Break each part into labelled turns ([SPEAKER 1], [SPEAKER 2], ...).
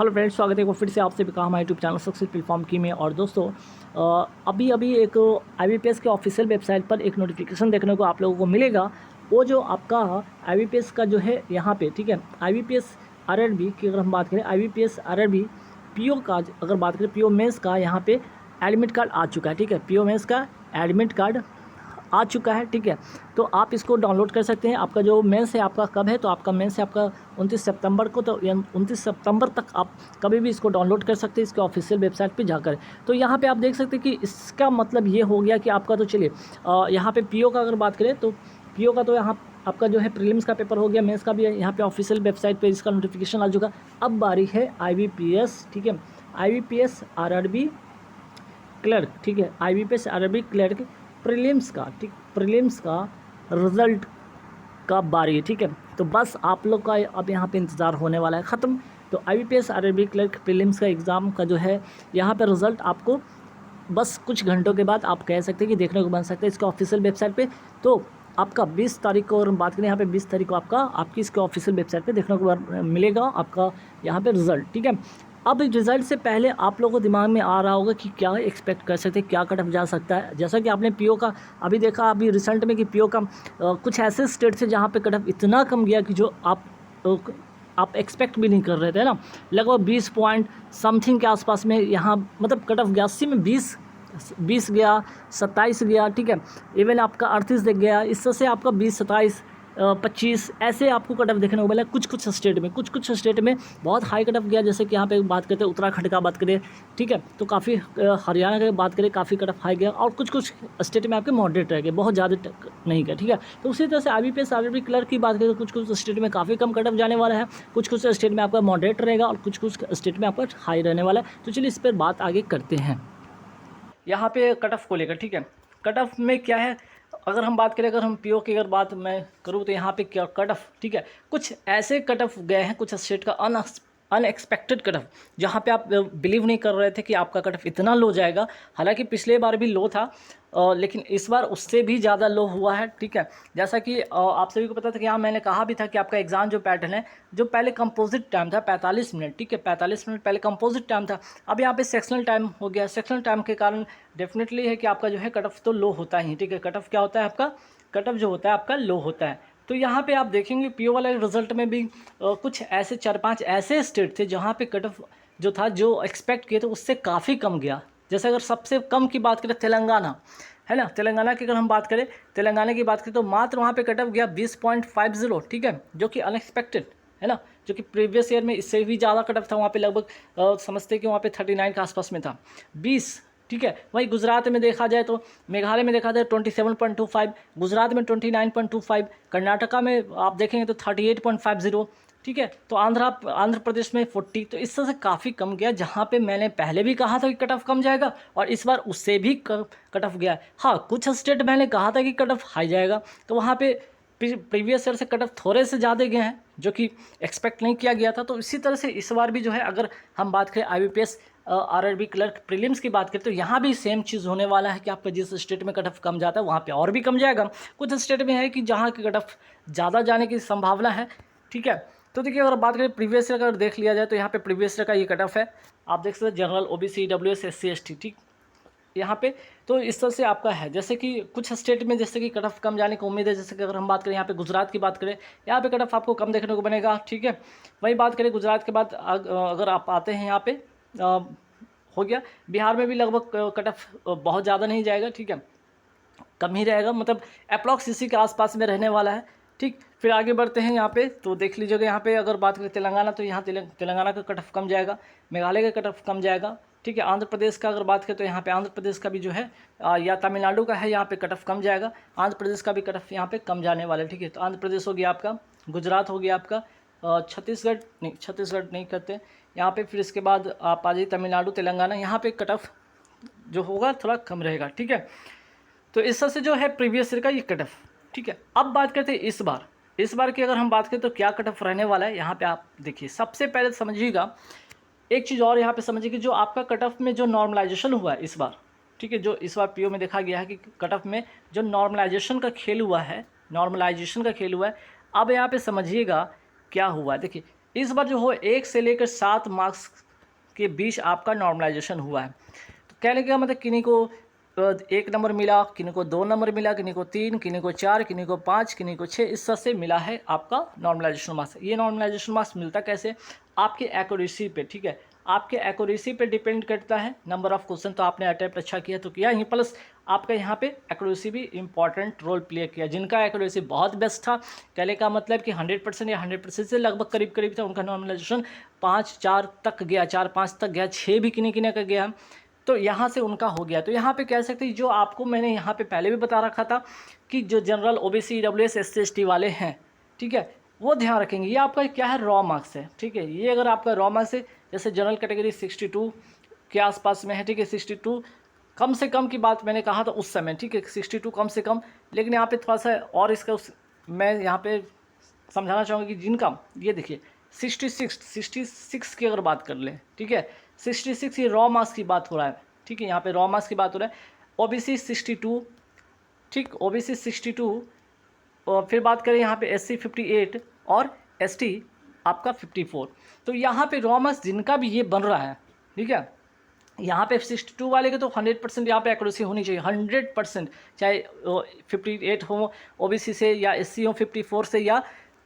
[SPEAKER 1] Hello friends, स्वागत है एक बार फिर से आपसे भी कहा हमारे यूट्यूब चैनल सक्सेस प्लेटफॉर्म की में। और दोस्तों अभी अभी एक IBPS के ऑफिशियल वेबसाइट पर एक नोटिफिकेशन देखने को आप लोगों को मिलेगा। वो जो आपका IBPS का जो है यहाँ पे, ठीक है, IBPS RRB की अगर हम बात करें, IBPS RRB PO का अगर बात करें, PO मेंस का यहाँ पे एडमिट कार्ड आ चुका है। ठीक है, PO मेंस का एडमिट कार्ड आ चुका है। ठीक है, तो आप इसको डाउनलोड कर सकते हैं। आपका जो मेंस है आपका कब है, तो आपका मेंस है आपका 29 सितंबर को। तो 29 सितंबर तक आप कभी भी इसको डाउनलोड कर सकते हैं इसके ऑफिशियल वेबसाइट पे जाकर। तो यहाँ पे आप देख सकते हैं कि इसका मतलब ये हो गया कि आपका, तो चलिए यहाँ पे PO का अगर बात करें तो PO का तो यहाँ आपका जो है प्रीलिम्स का पेपर हो गया, मेंस का भी है। यहाँ पे ऑफिशियल वेबसाइट पे इसका नोटिफिकेशन आ चुका। अब बारी है IBPS, ठीक है, IBPS RRB क्लर्क, ठीक है, IBPS RRB क्लर्क प्रीलिम्स का, ठीक, प्रीलिम्स का रिज़ल्ट का बारी है। ठीक है, तो बस आप लोग का अब यहाँ पे इंतज़ार होने वाला है ख़त्म। तो IBPS RRB क्लर्क प्रीलिम्स का एग्ज़ाम का जो है यहाँ पे रिज़ल्ट आपको बस कुछ घंटों के बाद आप कह सकते हैं कि देखने को बन सकता है इसके ऑफिशियल वेबसाइट पे। तो आपका 20 तारीख को, और हम बात करें यहाँ पे 20 तारीख को आपकी इसके ऑफिशियल वेबसाइट पे देखने को मिलेगा आपका यहाँ पे रिज़ल्ट। ठीक है, अब रिज़ल्ट से पहले आप लोगों को दिमाग में आ रहा होगा कि क्या एक्सपेक्ट कर सकते हैं, क्या कट ऑफ जा सकता है। जैसा कि आपने PO का अभी देखा अभी रिसेंट में कि PO का कुछ ऐसे स्टेट थे जहाँ पे कट ऑफ इतना कम गया कि जो आप एक्सपेक्ट भी नहीं कर रहे थे ना। लगभग 20 पॉइंट समथिंग के आसपास में यहाँ मतलब कट ऑफ गया। 80 में 20 गया, 27 गया। ठीक है, इवन आपका 38 दिख गया। इस तरह से आपका 20, 27, 25 ऐसे आपको कट ऑफ देखने को मिला। कुछ कुछ स्टेट में बहुत हाई कट ऑफ गया। जैसे कि यहाँ पे बात करते हैं उत्तराखंड का बात करें, ठीक है, तो काफ़ी हरियाणा की बात करें काफ़ी कट ऑफ हाई गया। और कुछ स्टेट में आपके मॉडरेट रह गए, बहुत ज़्यादा नहीं गया। ठीक है, तो उसी तरह से IBPS RRB क्लर्क की बात करें तो कुछ स्टेट में काफ़ी कम कट ऑफ जाने वाला है, कुछ स्टेट में आपका मॉडरेट रहेगा और कुछ स्टेट में आपका हाई रहने वाला है। तो चलिए इस पर बात आगे करते हैं यहाँ पे कट ऑफ को लेकर। ठीक है, कट ऑफ में क्या है, अगर हम बात करें, अगर हम PO की अगर बात मैं करूँ तो यहाँ पे क्या कट ऑफ, ठीक है, कुछ ऐसे कट ऑफ गए हैं कुछ स्टेट का अनएक्सपेक्टेड कट ऑफ, जहाँ पे आप बिलीव नहीं कर रहे थे कि आपका कट ऑफ इतना लो जाएगा। हालांकि पिछले बार भी लो था, लेकिन इस बार उससे भी ज़्यादा लो हुआ है। ठीक है, जैसा कि आप सभी को पता था कि यहाँ मैंने कहा भी था कि आपका एग्ज़ाम जो पैटर्न है, जो पहले कंपोजिट टाइम था 45 मिनट, ठीक है, 45 मिनट पहले कंपोजिट टाइम था, अब यहाँ पे सेक्शनल टाइम हो गया। सेक्शनल टाइम के कारण डेफिनेटली है कि आपका जो है कट ऑफ तो लो होता ही। ठीक है, कट ऑफ क्या होता है आपका, कट ऑफ जो होता है आपका लो होता है। तो यहाँ पे आप देखेंगे PO वाले रिजल्ट में भी कुछ ऐसे 4-5 ऐसे स्टेट थे जहाँ पे कट ऑफ जो था, जो एक्सपेक्ट किए थे उससे काफ़ी कम गया। जैसे अगर सबसे कम की बात करें तेलंगाना, है ना, तेलंगाना की अगर हम बात करें, तेलंगाना की बात करें तो मात्र वहाँ पे कट ऑफ गया 20.50। ठीक है, जो कि अनएक्सपेक्टेड है ना, जो कि प्रीवियस ईयर में इससे भी ज़्यादा कट ऑफ था। वहाँ पे लगभग समझते कि वहाँ पे 39 के आसपास में था, 20। ठीक है, वहीं गुजरात में देखा जाए तो, मेघालय में देखा जाए 27.25, गुजरात में 29.25, कर्नाटका में आप देखेंगे तो 38.50। ठीक है, तो आंध्र प्रदेश में 40। तो इस तरह से काफ़ी कम गया, जहाँ पे मैंने पहले भी कहा था कि कट ऑफ कम जाएगा और इस बार उससे भी कट ऑफ गया। हाँ, कुछ स्टेट मैंने कहा था कि कट ऑफ हाई जाएगा, तो वहाँ पे प्रीवियस ईयर से कट ऑफ थोड़े से ज़्यादा गए हैं, जो कि एक्सपेक्ट नहीं किया गया था। तो इसी तरह से इस बार भी जो है, अगर हम बात करें IBPS RRB क्लर्क प्रीलिम्स की बात करें तो यहाँ भी सेम चीज़ होने वाला है कि आपका जिस स्टेट में कट ऑफ कम जाता है वहाँ पे और भी कम जाएगा। कुछ स्टेट में है कि जहाँ की कट ऑफ ज़्यादा जाने की संभावना है। ठीक है, तो देखिए अगर बात करें प्रीवियस ईयर, अगर देख लिया जाए तो यहाँ पे प्रीवियस ईयर का ये कट ऑफ है, आप देख सकते हैं general, OBC, EWS, SC ST। ठीक, यहाँ पे तो इस तरह से आपका है। जैसे कि कुछ स्टेट में जैसे कि कट ऑफ कम जाने की उम्मीद है, जैसे कि अगर हम बात करें यहाँ पे गुजरात की बात करें, यहाँ पे कट ऑफ आपको कम देखने को बनेगा। ठीक है, वही बात करें गुजरात के बाद अगर आप आते हैं यहाँ पे हो गया, बिहार में भी लगभग कट ऑफ बहुत ज़्यादा नहीं जाएगा। ठीक है, कम ही रहेगा, मतलब अप्रॉक्स इसी के आसपास में रहने वाला है। ठीक, फिर आगे बढ़ते हैं यहाँ पे तो देख लीजिएगा, यहाँ पे अगर बात करें तेलंगाना तो यहाँ तेलंगाना का कट ऑफ कम जाएगा, मेघालय का कट ऑफ कम जाएगा। ठीक है, आंध्र प्रदेश का अगर बात करें तो यहाँ पे आंध्र प्रदेश का भी जो है या तमिलनाडु का है, यहाँ पे कट ऑफ कम जाएगा। आंध्र प्रदेश का भी कट ऑफ यहाँ पे कम जाने वाला है। ठीक है, तो आंध्र प्रदेश हो गया आपका, गुजरात हो गया आपका, छत्तीसगढ़ नहीं करते यहाँ पे। फिर इसके बाद आप आ जाइए तमिलनाडु, तेलंगाना, यहाँ पे कट ऑफ जो होगा थोड़ा कम रहेगा। ठीक है, तो इस तरह से जो है प्रीवियस ईयर का ये कट ऑफ। ठीक है, अब बात करते हैं इस बार की अगर हम बात करें तो क्या कट ऑफ रहने वाला है। यहाँ पे आप देखिए, सबसे पहले समझिएगा एक चीज़ और यहाँ पे समझिए कि जो आपका कट ऑफ में जो नॉर्मलाइजेशन हुआ है इस बार, ठीक है, जो इस बार PO में देखा गया है कि कट ऑफ में जो नॉर्मलाइजेशन का खेल हुआ है, अब यहाँ पे समझिएगा क्या हुआ है। देखिए इस बार जो हो 1 से लेकर 7 मार्क्स के बीच आपका नॉर्मलाइजेशन हुआ है। तो कहने का मतलब किन्हीं को 1 नंबर मिला, किन्हीं को 2 नंबर मिला, किन्हीं को 3, किन्हीं को 4, किन्हीं को 5, किन्हीं को 6, इस तरह से मिला है आपका नॉर्मलाइजेशन मार्क्स। ये नॉर्मलाइजेशन मार्क्स मिलता कैसे? आपके एक्यूरेसी पे, ठीक है, आपके एक्यूरेसी पे डिपेंड करता है। नंबर ऑफ क्वेश्चन तो आपने अटेम्प्ट अच्छा किया तो किया ही, प्लस आपका यहाँ पे एक्यूरेसी भी इंपॉर्टेंट रोल प्ले किया। जिनका एक्यूरेसी बहुत बेस्ट था, कहने का मतलब कि 100% या 100% से लगभग करीब करीब था, उनका नॉर्मलाइजेशन 5-4 तक गया, 4-5 तक गया, 6 भी किन्हीं किन्हीं का गया, तो यहाँ से उनका हो गया। तो यहाँ पे कह सकते हैं, जो आपको मैंने यहाँ पे पहले भी बता रखा था कि जो general OBC EWS SC ST वाले हैं, ठीक है, वो ध्यान रखेंगे। ये आपका क्या है, रॉ मार्क्स है, ठीक है। ये अगर आपका रॉ मार्क्स है, जैसे जनरल कैटेगरी 62 के आसपास में है, ठीक है, 62 कम से कम की बात मैंने कहा था उस समय, ठीक है, 62 कम से कम। लेकिन यहाँ पे थोड़ा सा और इसका मैं यहाँ पे समझाना चाहूँगा कि जिनका ये देखिए 66 की अगर बात कर लें, ठीक है, 66 ये रॉ मार्क्स की बात हो रहा है, ठीक है, यहाँ पे रॉ मार्क्स की बात हो रहा है। OBC 62, ठीक, OBC 62, और फिर बात करें यहाँ पे SC 58 और ST आपका 54। तो यहाँ पे रॉ मार्क्स जिनका भी ये बन रहा है, ठीक है, यहाँ पे 62 वाले के तो 100% यहाँ पे एक्यूरेसी होनी चाहिए, 100%, चाहे 58 हो OBC से, या SC हो 54 से, या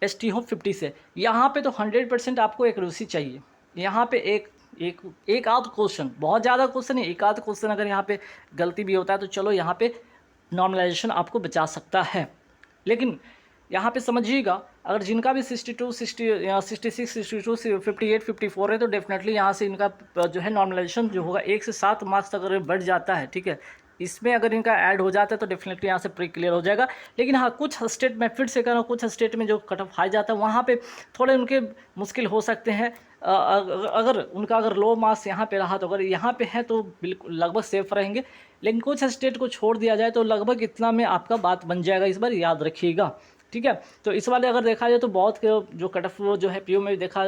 [SPEAKER 1] ST हो 50 से, यहाँ पे तो 100% आपको एक्यूरेसी चाहिए। यहाँ पे एक आध क्वेश्चन, बहुत ज़्यादा क्वेश्चन है, एक आध क्वेश्चन अगर यहाँ पे गलती भी होता है तो चलो यहाँ पे नॉर्मलाइजेशन आपको बचा सकता है। लेकिन यहाँ पे समझिएगा, अगर जिनका भी 62, 66, 62, 58, 54 है, तो डेफिनेटली यहाँ से इनका जो है नॉर्मलाइजेशन जो होगा 1 से 7 मार्क्स तक अगर बढ़ जाता है, ठीक है, इसमें अगर इनका ऐड हो जाता है तो डेफिनेटली यहाँ से प्री क्लियर हो जाएगा। लेकिन हाँ, कुछ स्टेट में फिर से कह रहा हूँ, कुछ स्टेट में जो कट ऑफ हाई जाता है वहाँ पे थोड़े उनके मुश्किल हो सकते हैं। अगर उनका लो मार्क्स यहाँ पे रहा, तो अगर यहाँ पे है तो बिल्कुल लगभग सेफ रहेंगे। लेकिन कुछ स्टेट को छोड़ दिया जाए तो लगभग इतना में आपका बात बन जाएगा, इस बार याद रखिएगा, ठीक है। तो इस वाले अगर देखा जाए तो बहुत जो कट ऑफ जो है PO में देखा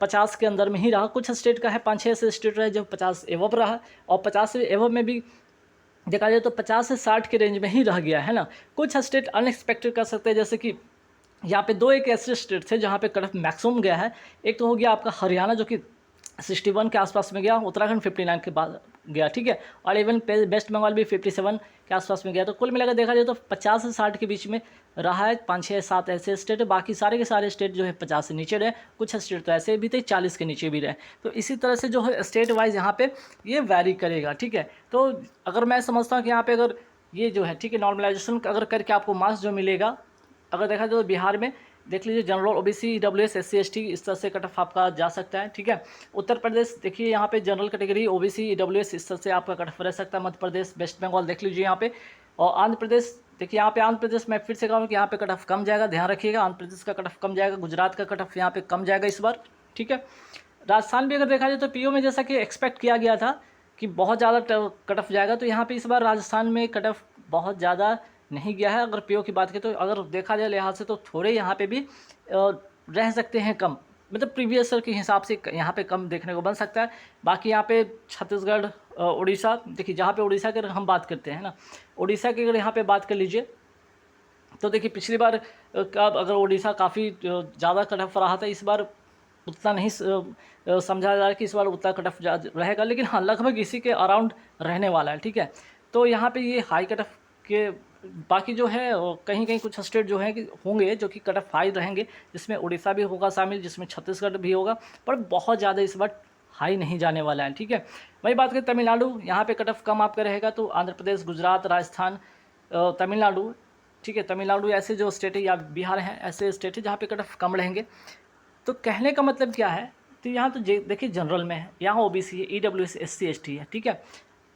[SPEAKER 1] 50 के अंदर में ही रहा। कुछ स्टेट का है 5-6 ऐसे स्टेट रहे जो 50 एवब रहा, और 50 से एवब में भी देखा जाए तो 50 से 60 के रेंज में ही रह गया है ना। कुछ स्टेट अनएक्सपेक्टेड कर सकते हैं, जैसे कि यहाँ पे एक ऐसे स्टेट थे जहाँ पे कट ऑफ मैक्सिमम गया है। एक तो हो गया आपका हरियाणा जो कि 61 के आसपास में गया, उत्तराखंड 59 के बाद गया, ठीक है, और इवन वेस्ट बंगाल भी 57 के आसपास में गया। तो कुल मिलाकर देखा जाए तो 50 से 60 के बीच में रहा है। 5-6-7 ऐसे स्टेट, बाकी सारे के सारे स्टेट जो है 50 से नीचे रहे। कुछ स्टेट तो ऐसे भी थे 40 के नीचे भी रहे। तो इसी तरह से जो है स्टेट वाइज यहाँ पे ये वैरी करेगा, ठीक है। तो अगर मैं समझता हूँ कि यहाँ पे अगर ये जो है, ठीक है, नॉर्मलाइजेशन अगर करके आपको मार्क्स जो मिलेगा, अगर देखा जाए तो बिहार में देख लीजिए general OBC EWS SC ST इस तरह से कट ऑफ आपका जा सकता है, ठीक है। उत्तर प्रदेश देखिए यहाँ पे जनरल कैटेगरी OBC EWS इस तरह से आपका कट ऑफ रह सकता है। मध्य प्रदेश, वेस्ट बंगाल देख लीजिए यहाँ पे, और आंध्र प्रदेश देखिए, यहाँ पे आंध्र प्रदेश मैं फिर से कहूँ कि यहाँ पे कट ऑफ कम जाएगा, ध्यान रखिएगा, आंध्र प्रदेश का कट ऑफ कम जाएगा। गुजरात का कट ऑफ यहाँ पे कम जाएगा इस बार, ठीक है। राजस्थान भी अगर देखा जाए तो PO में जैसा कि एक्सपेक्ट किया गया था कि बहुत ज़्यादा कट ऑफ जाएगा, तो यहाँ पे इस बार राजस्थान में कट ऑफ बहुत ज़्यादा नहीं गया है। अगर PO की बात करें तो अगर देखा जाए लिहाज से तो थोड़े यहाँ पे भी रह सकते हैं कम, मतलब प्रीवियस ईयर के हिसाब से यहाँ पे कम देखने को बन सकता है। बाकी यहाँ पे छत्तीसगढ़, उड़ीसा देखिए, जहाँ पे उड़ीसा की अगर हम बात करते हैं ना, उड़ीसा की अगर यहाँ पे बात कर लीजिए तो देखिए पिछली बार अगर उड़ीसा काफ़ी ज़्यादा कट ऑफ रहा था, इस बार उतना नहीं समझा जा रहा है कि इस बार उतना कट ऑफ रहेगा, लेकिन हाँ लगभग इसी के अराउंड रहने वाला है, ठीक है। तो यहाँ पे ये हाई कट ऑफ के बाकी जो है कहीं कहीं कुछ स्टेट जो है कि होंगे जो कि कट ऑफ हाई रहेंगे, जिसमें उड़ीसा भी होगा शामिल, जिसमें छत्तीसगढ़ भी होगा, पर बहुत ज़्यादा इस बार हाई नहीं जाने वाला है, ठीक है। वही बात करें तमिलनाडु, यहाँ पे कट ऑफ कम आपका रहेगा, तो आंध्र प्रदेश, गुजरात, राजस्थान, तमिलनाडु, ठीक है, तमिलनाडु ऐसे जो स्टेट है, या बिहार हैं ऐसे स्टेट है जहाँ पे कट ऑफ कम रहेंगे। तो कहने का मतलब क्या है, तो यहाँ तो देखिए जनरल में है, यहाँ OBC है, EWS SC ST है, ठीक है।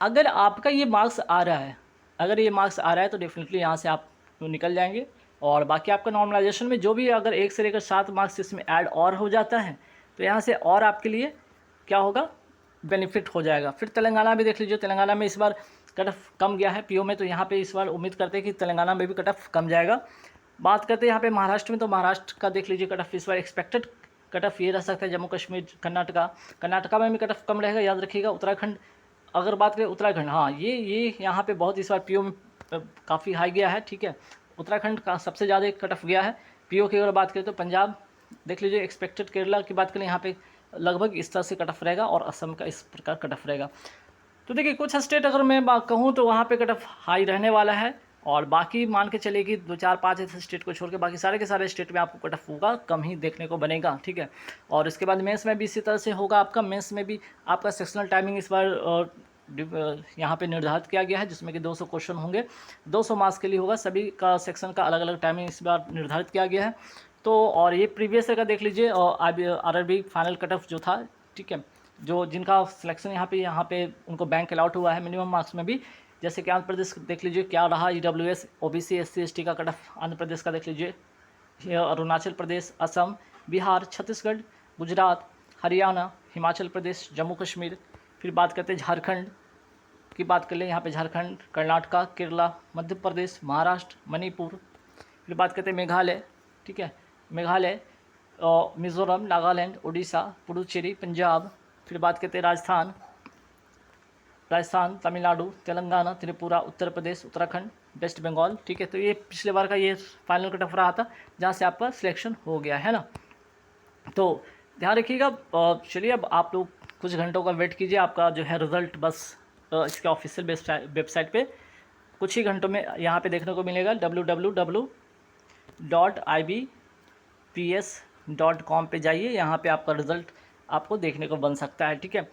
[SPEAKER 1] अगर आपका ये मार्क्स आ रहा है, अगर ये मार्क्स आ रहा है तो डेफिनेटली यहाँ से आप निकल जाएंगे। और बाकी आपका नॉर्मलाइजेशन में जो भी अगर 1 से लेकर 7 मार्क्स इसमें ऐड और हो जाता है तो यहाँ से और आपके लिए क्या होगा, बेनिफिट हो जाएगा। फिर तेलंगाना भी देख लीजिए, तेलंगाना में इस बार कट ऑफ कम गया है PO में, तो यहाँ पे इस बार उम्मीद करते हैं कि तेलंगाना में भी कट ऑफ कम जाएगा। बात करते हैं यहाँ पे महाराष्ट्र में, तो महाराष्ट्र का देख लीजिए कट ऑफ इस बार एक्सपेक्टेड कट ऑफ ये रह सकता है। जम्मू कश्मीर, कर्नाटका में भी कट ऑफ कम रहेगा, याद रखिएगा। उत्तराखंड अगर बात करें, उत्तराखंड हाँ ये यहाँ पे बहुत इस बार PO में काफ़ी हाई गया है, ठीक है। उत्तराखंड का सबसे ज़्यादा कट ऑफ गया है। PO की अगर बात करें तो पंजाब, देख लीजिए एक्सपेक्टेड केरला की बात करें यहाँ पे लगभग इस तरह से कट ऑफ रहेगा और असम का इस प्रकार कट ऑफ रहेगा। तो देखिए कुछ स्टेट अगर मैं कहूँ तो वहाँ पे कट ऑफ हाई रहने वाला है, और बाकी मान के चलिए कि 2 4 5 ऐसे स्टेट को छोड़ के बाकी सारे के सारे स्टेट में आपको कट ऑफ होगा कम ही देखने को बनेगा, ठीक है। और इसके बाद मेंस में भी इसी तरह से होगा आपका। मेंस में भी आपका सेक्शनल टाइमिंग इस बार यहाँ पे निर्धारित किया गया है, जिसमें कि 200 क्वेश्चन होंगे, 200 मार्क्स के लिए होगा। सभी का सेक्शन का अलग अलग टाइमिंग इस बार निर्धारित किया गया है। तो और ये प्रीवियस ईयर का देख लीजिए, RRB फाइनल कट ऑफ जो था, ठीक है, जो जिनका सिलेक्शन यहाँ पे उनको बैंक अलाउट हुआ है मिनिमम मार्क्स में भी, जैसे कि आंध्र प्रदेश देख लीजिए क्या रहा, EWS OBC SC ST का कट ऑफ आंध्र प्रदेश का देख लीजिए, अरुणाचल प्रदेश, असम, बिहार, छत्तीसगढ़, गुजरात, हरियाणा, हिमाचल प्रदेश, जम्मू कश्मीर। फिर बात करते हैं झारखंड की बात कर लें, यहाँ पे झारखंड, कर्नाटका, केरला, मध्य प्रदेश, महाराष्ट्र, मणिपुर। फिर बात करते हैं मेघालय, ठीक है, मेघालय, मिज़ोरम, नागालैंड, उड़ीसा, पुडुचेरी, पंजाब। फिर बात करते हैं राजस्थान, तमिलनाडु, तेलंगाना, त्रिपुरा, उत्तर प्रदेश, उत्तराखंड, वेस्ट बंगाल, ठीक है। तो ये पिछले बार का ये फाइनल कट ऑफ रहा था जहाँ से आपका सिलेक्शन हो गया है ना। तो ध्यान रखिएगा। चलिए अब आप लोग कुछ घंटों का वेट कीजिए, आपका जो है रिज़ल्ट बस इसके ऑफिशियल वेबसाइट पे कुछ ही घंटों में यहाँ पे देखने को मिलेगा। www.ibps.com पे जाइए, यहाँ पे आपका रिज़ल्ट आपको देखने को बन सकता है, ठीक है।